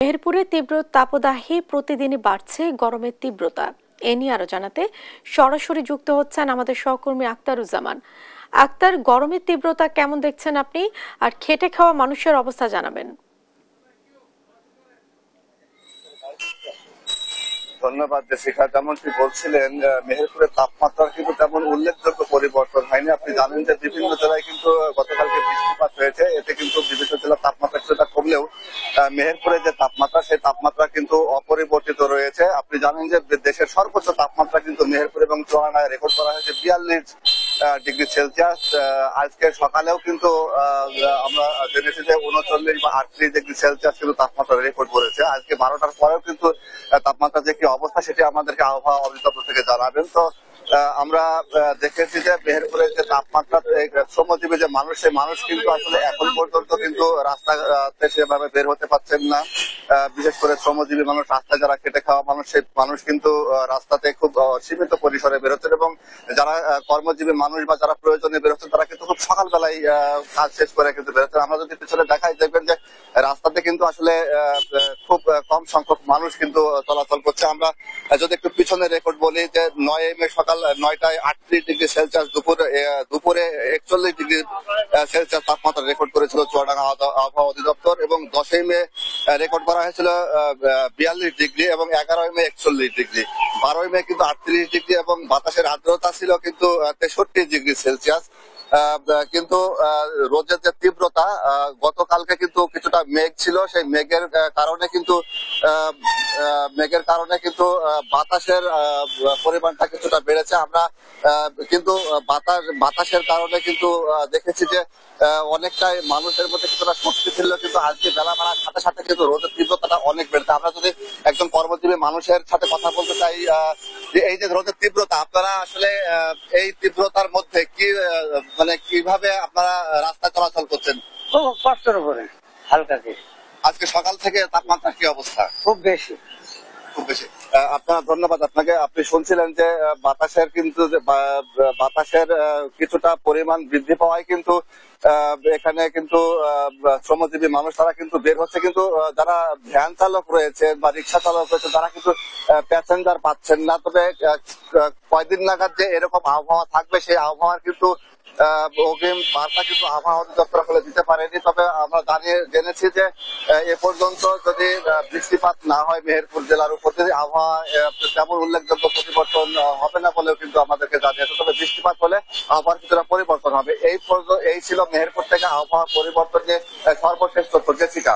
মেহেরপুরে তীব্র তাপদাহে প্রতিদিনই বাড়ছে গরমের তীব্রতা। এ নিয়ে আরো জানাতে সরাসরি যুক্ত হচ্ছেন আমাদের সহকর্মী আক্তারুজ্জামান। আক্তার, গরমের তীব্রতা কেমন দেখছেন আপনি, আর খেটে খাওয়া মানুষের অবস্থা জানাবেন। ধন্যবাদ জেসিকা। যেমনটি বলছিলেন, মেহেরপুরের তাপমাত্রার কিন্তু তেমন উল্লেখযোগ্য পরিবর্তন হয়নি। আপনি জানেন যে বিভিন্ন জেলায় কিন্তু গতকালকে বৃষ্টিপাত হয়েছে, এতে কিন্তু বিভিন্ন জেলার তাপমাত্রা কিছুটা কমলেও মেহেরপুরে যে তাপমাত্রা, সেই তাপমাত্রা কিন্তু অপরিবর্তিত রয়েছে। আপনি জানেন যে দেশের সর্বোচ্চ তাপমাত্রা কিন্তু মেহেরপুর এবং চুয়াডাঙ্গায় রেকর্ড করা হয়েছে 42 ডিগ্রি সেলসিয়াস। আজকে সকালেও কিন্তু আমরা জেনেছি যে 39 বা 38 ডিগ্রি সেলসিয়াস কিন্তু তাপমাত্রা রেকর্ড করেছে। আজকে 12টার পরেও কিন্তু তাপমাত্রা যে কি অবস্থা সেটি আমাদেরকে আবহাওয়া অধিদপ্তর থেকে জানাবেন। তো আমরা দেখেছি যে মেহেরপুরের যে তাপমাত্রা, শ্রমজীবী যে মানুষ, সেই মানুষ কিন্তু আসলে এখন পর্যন্ত কিন্তু রাস্তাতে সেভাবে বের হতে পারছেন না। বিশেষ করে শ্রমজীবী মানুষ, রাস্তায় যারা খেটে খাওয়া মানুষ, সেই মানুষ কিন্তু রাস্তাতে খুব সীমিত পরিসরে বেরোচ্ছেন, এবং যারা কর্মজীবী মানুষ বা যারা প্রয়োজনে বেরোচ্ছেন তারা কিন্তু খুব সকালবেলায় কাজ শেষ করে কিন্তু বেরোচ্ছেন। আমরা যদি পিছনে দেখাই, দেখবেন যে রাস্তাতে কিন্তু আসলে খুব কম সংখ্যক মানুষ কিন্তু চলাচল করছে। আমরা যদি একটু পিছনে রেকর্ড বলি, যে 9 মে সকাল 9টায় 38 ডিগ্রি সেলসিয়াস, দুপুরে 41 ডিগ্রি সেলসিয়াস তাপমাত্রা রেকর্ড করেছিল চুয়াডাঙ্গা আবহাওয়া অধিদপ্তর, এবং 10 মে রেকর্ড করা হয়েছিল 42 ডিগ্রি, এবং 11 মে 41 ডিগ্রি, 12 মে কিন্তু 38 ডিগ্রি, এবং বাতাসের আর্দ্রতা ছিল কিন্তু 63 ডিগ্রি সেলসিয়াস। কিন্তু রোদের যে তীব্রতা, গতকালকে কিন্তু কিছুটা মেঘ ছিল, সেই মেঘের কারণে কিন্তু বাতাসের পরিমাণটা কিছুটা বেড়েছে। আমরা কিন্তু বাতাসের কারণে কিন্তু দেখেছি যে অনেকটাই মানুষের মধ্যে কিছুটা স্বস্তি ছিল, কিন্তু আজকে বেলা বাড়ার সাথে সাথে কিন্তু রোদের তীব্রতাটা অনেক বেড়েছে। আমরা যদি একজন কর্মজীবী মানুষের সাথে কথা বলতে চাই, যে এই যে রোদের তীব্রতা, আপনারা আসলে এই তীব্রতার মধ্যে কি মানে কিভাবে আপনারা রাস্তা চলাচল করছেন? খুব কষ্টের উপরে হালকা দিয়ে। আজকে সকাল থেকে তাপমাত্রা কি অবস্থা? খুব বেশি। আপনার ধন্যবাদ আপনাকে। আপনি শুনছিলেন যে বাতাসের কিছুটা পরিমাণ বৃদ্ধি পাওয়ায় কিন্তু এখানে কিন্তু শ্রমজীবী মানুষ তারা কিন্তু বের হচ্ছে, কিন্তু যারা ভ্যান চালক রয়েছে বা রিক্সা চালক রয়েছে তারা কিন্তু প্যাসেঞ্জার পাচ্ছেন না। তবে কয়দিন নাগাদ যে এরকম আবহাওয়া থাকবে, সেই আবহাওয়ার কিন্তু অগ্রিম বার্তা কিন্তু আবহাওয়া অধিদপ্তর আসলে দিতে পারেনি। তবে আমরা জেনেছি যে এ পর্যন্ত যদি বৃষ্টিপাত না হয় মেহেরপুর জেলার উপর, যদি আবহাওয়া তেমন উল্লেখযোগ্য পরিবর্তন হবে না বলেও কিন্তু আমাদেরকে জানিয়েছে। তবে বৃষ্টিপাত হলে আবহাওয়ার কিছুটা পরিবর্তন হবে। এই ছিল মেহেরপুর থেকে আবহাওয়া পরিবর্তন নিয়ে সর্বশেষ তথ্য। জেসিকা।